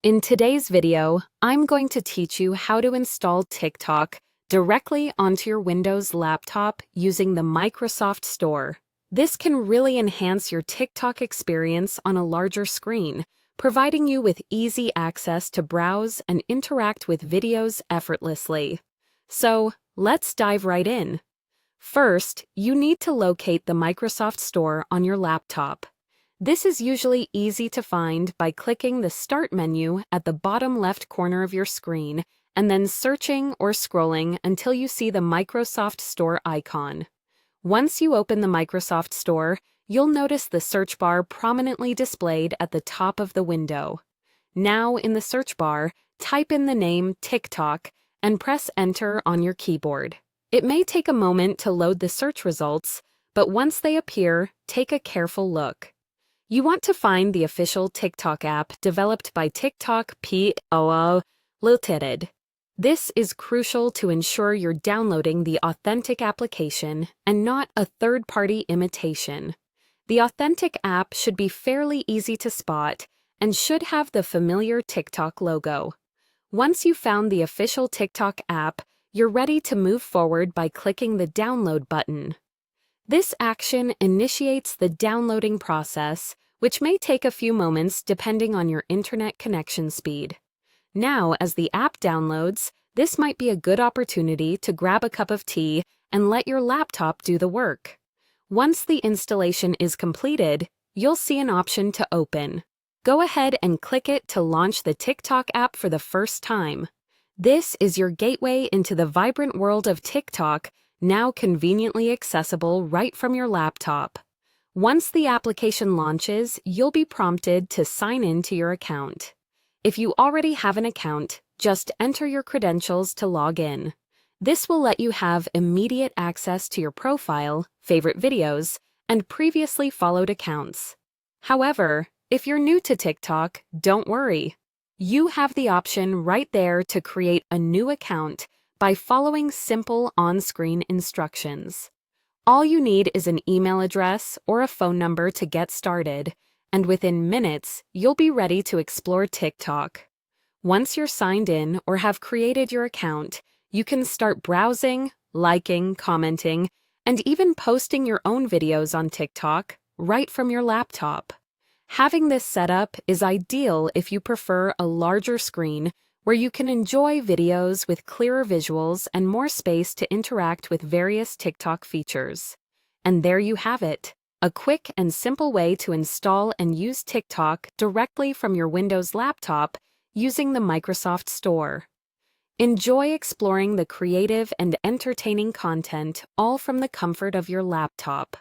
In today's video, I'm going to teach you how to install TikTok directly onto your Windows laptop using the Microsoft Store. This can really enhance your TikTok experience on a larger screen, providing you with easy access to browse and interact with videos effortlessly. So, let's dive right in. First, you need to locate the Microsoft Store on your laptop. This is usually easy to find by clicking the Start menu at the bottom left corner of your screen and then searching or scrolling until you see the Microsoft Store icon. Once you open the Microsoft Store, you'll notice the search bar prominently displayed at the top of the window. Now, in the search bar, type in the name TikTok and press Enter on your keyboard. It may take a moment to load the search results, but once they appear, take a careful look. You want to find the official TikTok app developed by TikTok PO Limited. This is crucial to ensure you're downloading the authentic application and not a third-party imitation. The authentic app should be fairly easy to spot and should have the familiar TikTok logo. Once you've found the official TikTok app, you're ready to move forward by clicking the Download button. This action initiates the downloading process, which may take a few moments depending on your internet connection speed. Now, as the app downloads, this might be a good opportunity to grab a cup of tea and let your laptop do the work. Once the installation is completed, you'll see an option to open. Go ahead and click it to launch the TikTok app for the first time. This is your gateway into the vibrant world of TikTok, now conveniently accessible right from your laptop. Once the application launches, you'll be prompted to sign in to your account. If you already have an account, just enter your credentials to log in. This will let you have immediate access to your profile, favorite videos, and previously followed accounts. However, if you're new to TikTok, don't worry. You have the option right there to create a new account by following simple on-screen instructions. All you need is an email address or a phone number to get started, and within minutes, you'll be ready to explore TikTok. Once you're signed in or have created your account, you can start browsing, liking, commenting, and even posting your own videos on TikTok right from your laptop. Having this setup is ideal if you prefer a larger screen where you can enjoy videos with clearer visuals and more space to interact with various TikTok features. And there you have it, a quick and simple way to install and use TikTok directly from your Windows laptop using the Microsoft Store. Enjoy exploring the creative and entertaining content all from the comfort of your laptop.